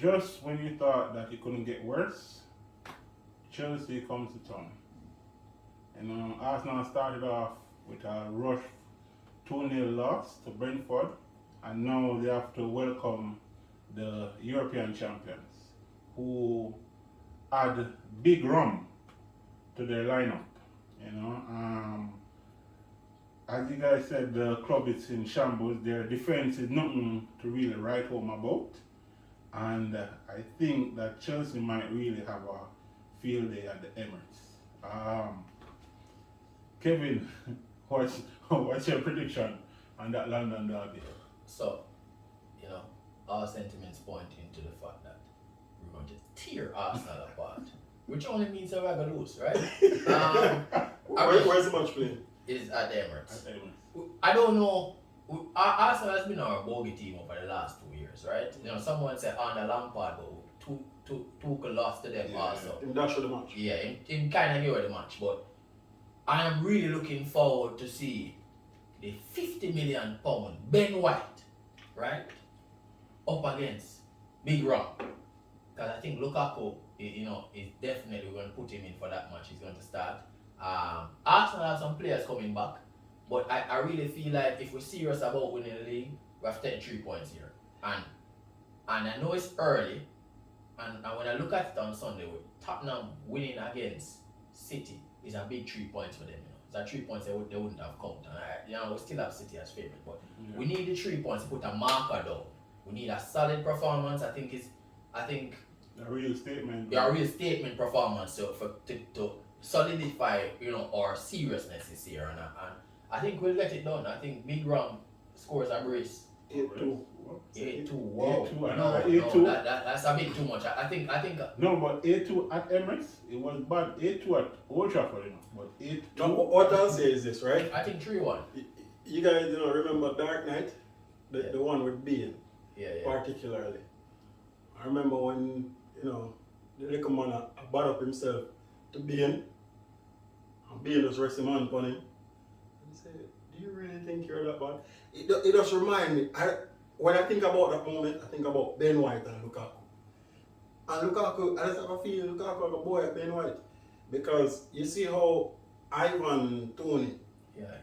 just when you thought that it couldn't get worse, Chelsea comes to town. Arsenal started off with a rush 2-0 loss to Brentford, and now they have to welcome the European champions, who add big rum to their lineup. You know, as you guys said, the club is in shambles. Their defense is nothing to really write home about, and I think that Chelsea might really have a field day at the Emirates. Kevin, what's your prediction on that London derby? So, our sentiments pointing to the fact that we're going to tear Arsenal apart, which only means that we're going to lose, right? Where's the match playing? Is at the Emirates. At the Emirates. I don't know. Arsenal has been our bogey team over the last 2 years, right? Someone said under Lampard, but Tuchel lost to them also. In dash of the match. Yeah, in kind of give away the match, but I am really looking forward to see the £50 million Ben White, right, up against Big Rock. Because I think Lukaku, is definitely going to put him in for that match. He's going to start. Arsenal have some players coming back, but I really feel like if we're serious about winning the league, we have to take 3 points here. And I know it's early, and when I look at it on Sunday, with Tottenham winning against City is a big 3 points for them. It's a 3 points they wouldn't have come. And we still have City as favourite, but we need the 3 points to put a marker down. We need a solid performance. I think A real statement. Yeah, a real statement performance to solidify, our seriousness this year, and I think we'll get it done. I think Big Ram scores a brace. 8-2. 8-2. Wow. 8-2. No, 8-2. that's a bit too much. I think. No, but 8-2 at Emirates, it was bad. 8-2 at Old Trafford, but 8-2. No, what I'll say is this, right? I think 3-1. You guys, remember Dark Knight, the one with Bean, Yeah. particularly. I remember when the little man bad up himself to Bean, and Bean just rest him hand upon him. And he said, "Do you really think you're that bad?" It just remind me. When I think about that moment, I think about Ben White and Lukaku. And Lukaku, I just have a feeling Lukaku like a boy at Ben White, because you see how Ivan Toney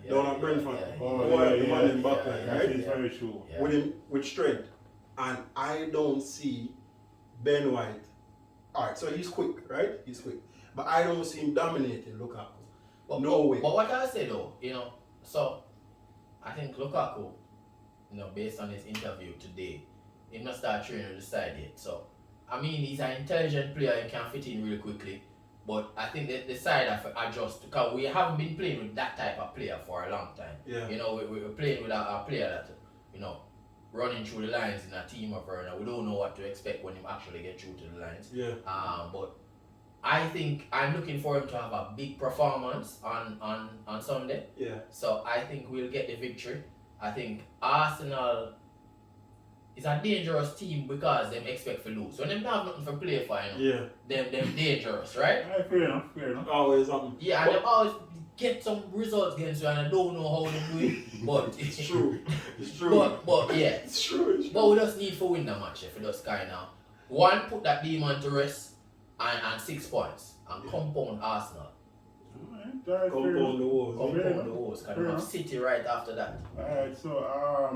down at Brentford, the man in backline, right? It's very true. Yeah. With strength, and I don't see Ben White. Alright, so he's quick, right? He's quick, but I don't see him dominating Lukaku. No way. But what I say though, so I think Lukaku, based on his interview today, he must start training on the side yet. So I mean, he's an intelligent player and can fit in really quickly. But I think that the side have to adjust, because we haven't been playing with that type of player for a long time. Yeah. We're playing with a player that, running through the lines in a team of her, and we don't know what to expect when he actually get through to the lines. Yeah. But I think I'm looking for him to have a big performance on Sunday. Yeah. So I think we'll get the victory. I think Arsenal is a dangerous team because they expect to lose. When they don't have nothing to play for, them dangerous, right? Fair enough. Always something. Yeah, and they always get some results against you, and I don't know how they do it. But It's true. It's true. But yeah. It's true. But we just need to win the match if we just kind of put that demon to rest and 6 points and compound Arsenal. Compound the walls. Compound the walls, because we have City right after that. Alright, so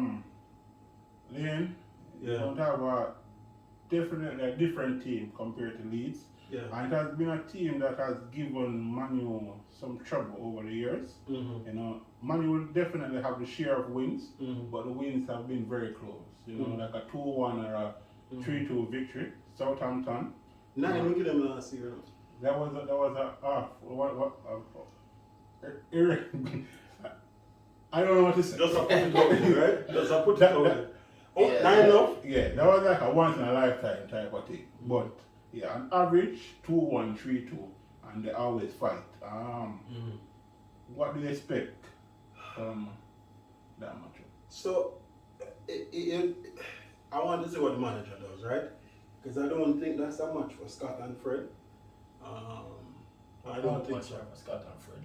Layne, you don't have definitely a different team compared to Leeds. Yeah. And it has been a team that has given Manu some trouble over the years. Mm-hmm. Manu will definitely have the share of wins, Mm-hmm. but the wins have been very close. Like a 2-1 or a 3-2 victory. Southampton. 9 we get them last year. That was I don't know what to say. Just a put it out there, right? Just a put it out there. Oh, Yeah. 9 enough? Yeah, that was like a once in a lifetime type of thing. But yeah, on average 2-1, 3-2, and they always fight. What do you expect from that matchup? So, I want to see what the manager does, right? Because I don't think that's a match for Scott and Fred. I don't think so. Scott and Fred.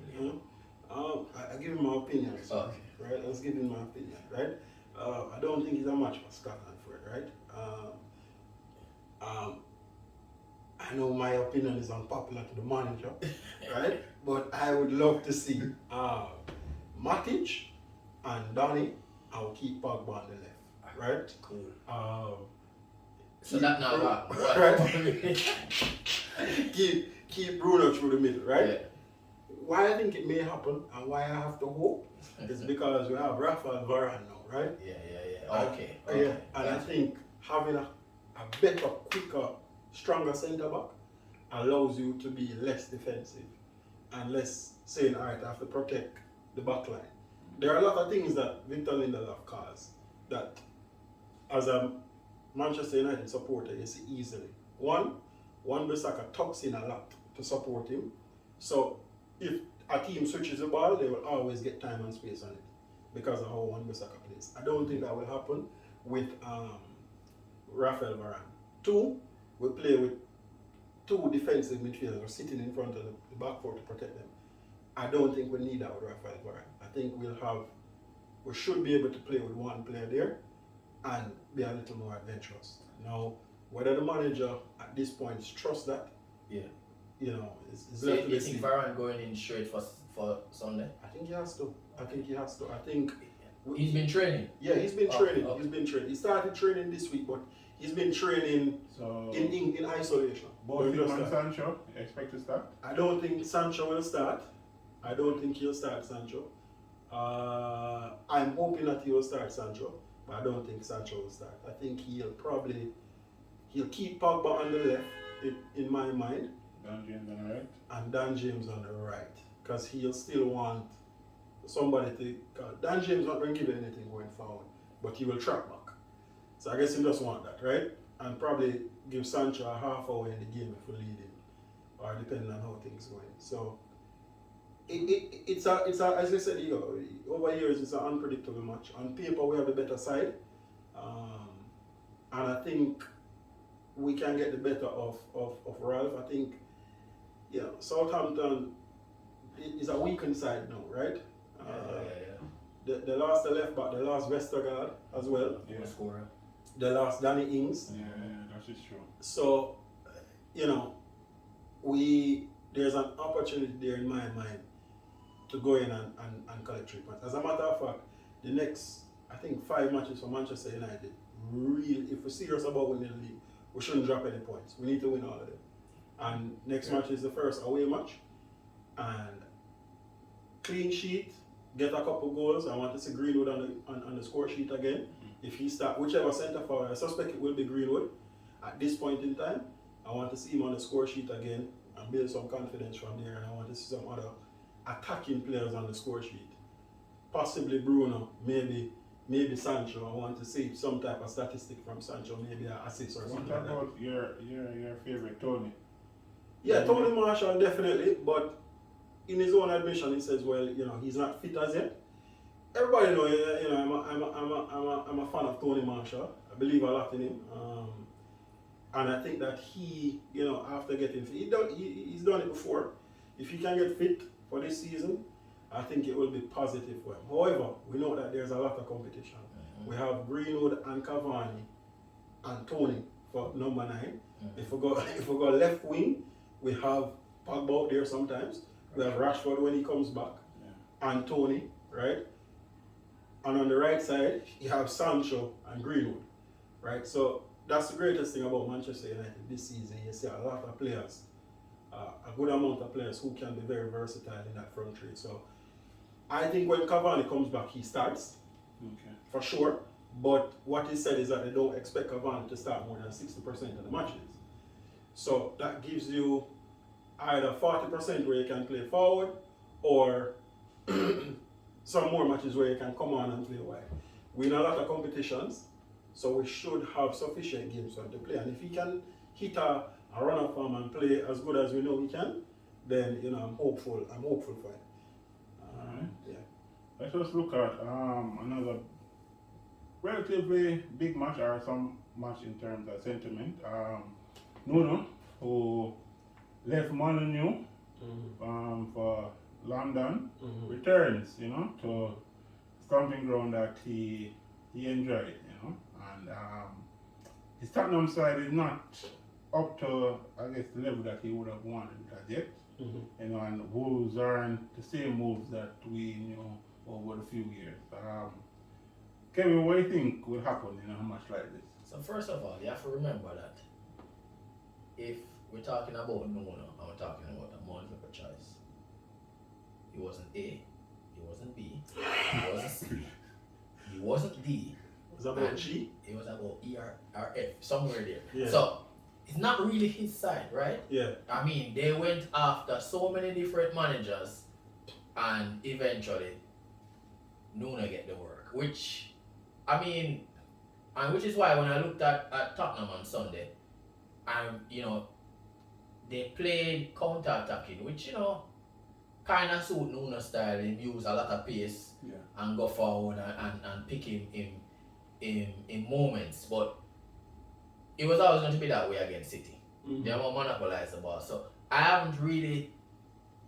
I give him my opinion. So, Okay. Right? Let's give him my opinion, right? I don't think it's a match for Scott and Fred, right? I know my opinion is unpopular to the manager, right? But I would love to see Matic and Donny. I'll keep Pogba on the left, right? Cool. So that now right? keep Bruno through the middle, right? Yeah. Why I think it may happen and why I have to hope is because we have Rafael Varane now, right? Yeah. Okay. Yeah, and I think having a better, quicker, stronger centre back allows you to be less defensive and less saying, all right, I have to protect the back line. There are a lot of things that Victor Lindelof caused that, as a Manchester United supporter, you see easily. One Bissaka tucks in a lot to support him. So if a team switches the ball, they will always get time and space on it because of how Wan Bissaka plays. I don't think that will happen with Rafael Varane. Two, we play with two defensive midfielders sitting in front of the back four to protect them. I don't think we need that with Rafael Varane. I think we should be able to play with one player there and be a little more adventurous. Now, whether the manager at this point trusts that, Yeah. you know, is So left to you be think seen. Varane going in straight for Sunday? I think he has to. I think He's been training. yeah, he's been training. Okay. He's been training. He started training this week, but he's been training So in isolation. both Don't him just and start. Sancho expect to start. I don't think Sancho will start. I don't think he'll start Sancho. I'm hoping that he will start Sancho, but I don't think Sancho will start. I think he'll keep Pogba on the left, in my mind, Dan James on the right. and Dan James on the right, because he'll still want somebody to. Dan James not going to give anything going forward, but he will track back. So I guess he just want that, right? And probably give Sancho a half hour in the game if we're leading, or depending on how things going. So it's a as I said, over years it's an unpredictable match. On paper we have the better side, and I think we can get the better of Ralph. I think Southampton is a weakened side now, right? They lost the left back, they lost Vestergaard as well. Yeah. Scorer. They lost Danny Ings. Yeah, that is true. So, there's an opportunity there in my mind to go in and collect 3 points. As a matter of fact, the next, I think, 5 matches for Manchester United, if we're serious about winning the league, we shouldn't drop any points. We need to win all of them. And next match is the first away match. And clean sheet, get a couple goals. I want to see Greenwood on the score sheet again. If he starts, whichever centre forward, I suspect it will be Greenwood at this point in time. I want to see him on the score sheet again and build some confidence from there. And I want to see some other attacking players on the score sheet. Possibly Bruno, maybe Sancho. I want to see some type of statistic from Sancho, maybe an assist or What something like that. about your favorite Tony? Yeah, Tony Marshall definitely, but in his own admission, he says, well, he's not fit as yet. Everybody know, I'm a fan of Tony Marshall. I believe a lot in him, and I think that he, after getting fit, he's done it before. If he can get fit for this season, I think it will be positive for him. However, we know that there's a lot of competition. Mm-hmm. We have Greenwood and Cavani and Tony for number 9. Mm-hmm. If we go left wing, we have Pogba out there sometimes. We have Rashford when he comes back, and Tony, right? And on the right side, you have Sancho and Greenwood, right? So that's the greatest thing about Manchester United this season. You see a lot of players, a good amount of players who can be very versatile in that front three. So I think when Cavani comes back, he starts, for sure. But what he said is that they don't expect Cavani to start more than 60% of the matches. So that gives you either 40% where you can play forward, or some more matches where you can come on and play wide. We in a lot of competitions, so we should have sufficient games for him to play. And if he can hit a run of form and play as good as we know he can, then I'm hopeful for him. Alright. Yeah. Let us look at another relatively big match, or some match in terms of sentiment. Nuno, who left Molineux for London, returns, to stomping ground that he enjoyed, and his Tottenham side is not up to, I guess, the level that he would have wanted at yet. You know, and Wolves aren't the same Wolves that we knew over the few years. Kevin, what do you think will happen in a match like this? So first of all, you have to remember that if we're talking about Nuno and we're talking about a multiple choice, he wasn't A, he wasn't B, he wasn't C, he wasn't D. Was that about G? It was about E or F, somewhere there. Yeah. So it's not really his side, right? Yeah. I mean, they went after so many different managers and eventually Nuno get the work. Which, I mean, and which is why when I looked at Tottenham on Sunday, you know, they played counter-attacking, which, you know, kind of suit Nuno's style. He use a lot of pace and go forward and pick him in moments. But it was always going to be that way against City. They won't monopolize the ball. So I haven't really,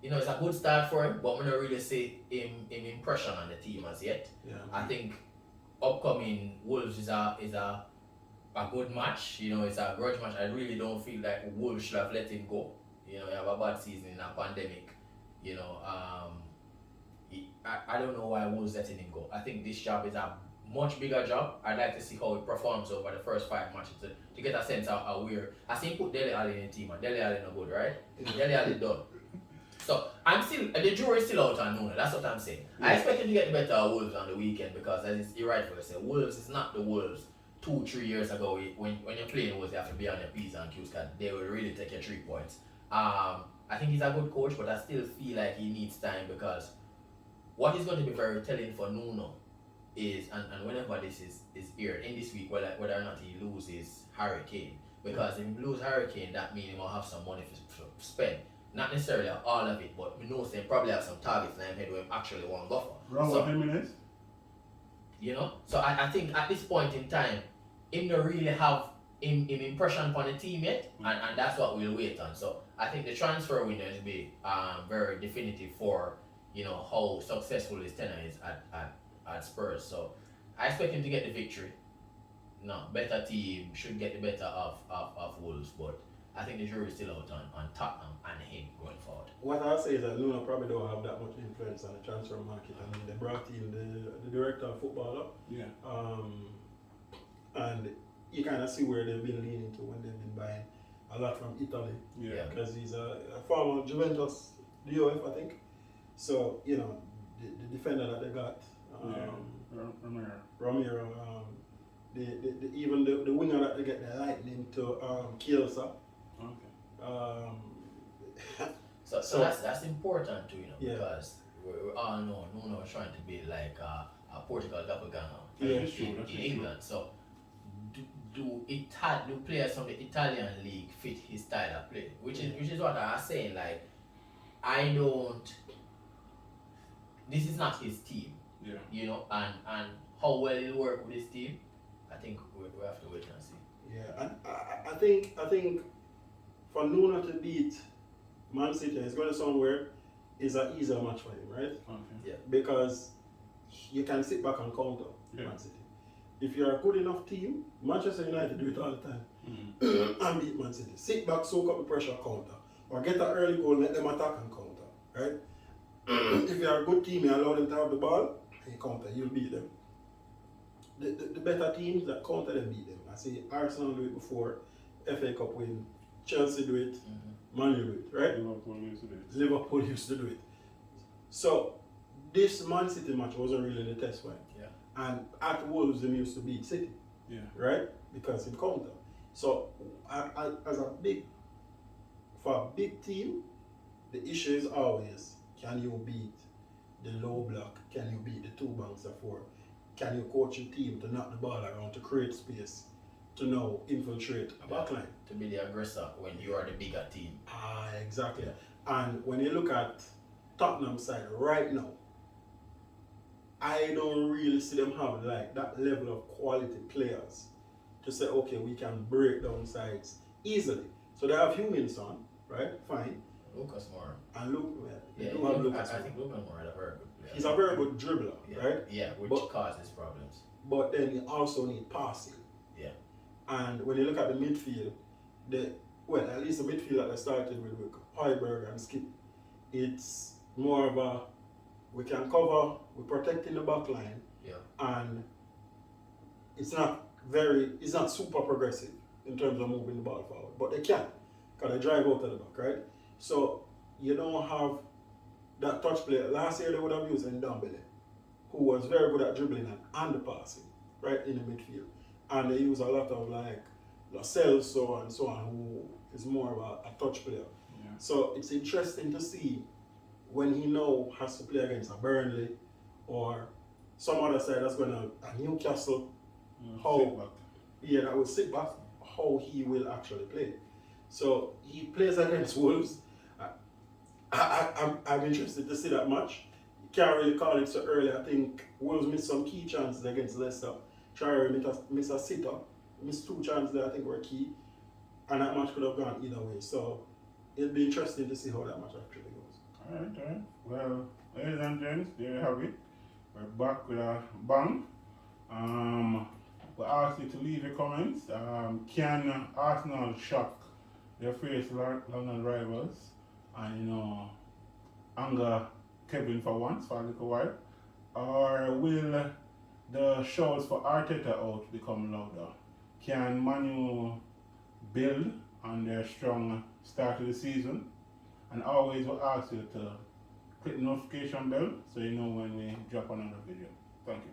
you know, it's a good start for him, but I'm not really see him impression on the team as yet. Yeah. I think upcoming Wolves is a good match. You know, it's a grudge match. I really don't feel like Wolves should have let him go. You know, you have a bad season in a pandemic. You know, I don't know why Wolves letting him go. I think this job is a much bigger job. I'd like to see how he performs over the first 5 matches to get a sense of where. I see him put Dele Alli in the team, and Dele Alli no good, right? Dele Alli done. So I'm still, the jury is still out on Nuno. That's what I'm saying. I expect him to get the better of Wolves on the weekend because, as you rightfully say, Wolves is not the Wolves 2-3 years ago. When you're playing Wolves, you have to be on your P's and Q's because they will really take your 3 points. I think he's a good coach, but I still feel like he needs time because what is going to be very telling for Nuno is, and whenever this is aired in this week, whether or not he loses Harry Kane, because if he loses Harry Kane, that means he will have some money to spend. Not necessarily all of it, but we know they probably have some targets in their head where he actually want to go for. Wrong So, with minutes? you know, so I think at this point in time, him don't really have him impression upon the team yet, and that's what we'll wait on. So I think the transfer window will be very definitive for, you know, how successful his tenure is at Spurs. So I expect him to get the victory. No, better team should get the better of Wolves, but I think the jury is still out on Tottenham and him going forward. What I'll say is that Nuno probably don't have that much influence on the transfer market. I mean, they brought in the director of football up. Yeah. And you kind of see where they've been leaning to when they've been buying a lot from Italy. Yeah. Because he's a former Juventus DOF, I think. So, you know, the defender that they got, Romero, even the winger that they get, they lightning to Chelsea. Okay. So that's important too, you know, Yeah. because we all know Nuno is trying to be like a Portugal doppelganger Yeah, in, true, in that's England. So do players from the Italian league fit his style of play? Which is what I was saying. Like, I don't. This is not his team. Yeah. You know, and how well he'll work with his team, I think we have to wait and see. Yeah, and I think for Nuno to beat Man City, it's going to sound weird, is an easier match for him, right? Okay. Yeah. Because you can sit back and counter Man City. If you're a good enough team, Manchester United do it all the time and beat Man City. Sit back, soak up the pressure, counter. Or get an early goal, let them attack and counter, right? If you're a good team, you allow them to have the ball, and you counter, you'll beat them. The better teams that counter them beat them. I see Arsenal do it before, FA Cup win, Chelsea do it, Man U do it, right? Liverpool used to do it. So this Man City match wasn't really the test for him. Yeah. And at Wolves, they used to beat City, right? Because in counter. So for a big team, the issue is always, can you beat the low block? Can you beat the 2 banks of 4? Can you coach your team to knock the ball around, to create space, to now infiltrate a backline? To be the aggressor when you are the bigger team. Exactly. Yeah. And when you look at Tottenham side right now, I don't really see them have like that level of quality players to say, okay, we can break down sides easily. So they have humans on, right? Fine. Lucas Moura. And look, they Yeah, do have Lucas. I think Lucas Moura is a very good player. He's a very good dribbler, right? Yeah, which But- causes problems. But then you also need passing. Yeah. And when you look at the midfield, well, at least the midfield that I started with Højbjerg and Skip, it's more of a, we can cover, we're protecting the back line, Yeah. and it's not super progressive in terms of moving the ball forward, but they can, because they drive out of the back, right? So you don't have that touch player. Last year they would have used Ndombele, who was very good at dribbling and the passing, right, in the midfield. And they use a lot of like Lo Celso and so on, who is more of a touch player. Yeah. So it's interesting to see when he now has to play against a Burnley or some other side that's going to a Newcastle. That will sit back, how he will actually play. So he plays against Wolves. I'm interested to see that match. You can't really call it so early. I think Wolves missed some key chances against Leicester. Traore missed a sitter. Missed 2 chances that I think were key. And that match could have gone either way. So it'll be interesting to see how that match actually goes. Alright. Well, ladies and gents, there you have it. We're back with a bang. We ask you to leave your comments. Can Arsenal shock their fierce London rivals and anger Kevin for once for a little while? Or will the shouts for Arteta out become louder? Can Manu build on their strong start of the season? And always we'll ask you to click the notification bell so you know when we drop another video. Thank you.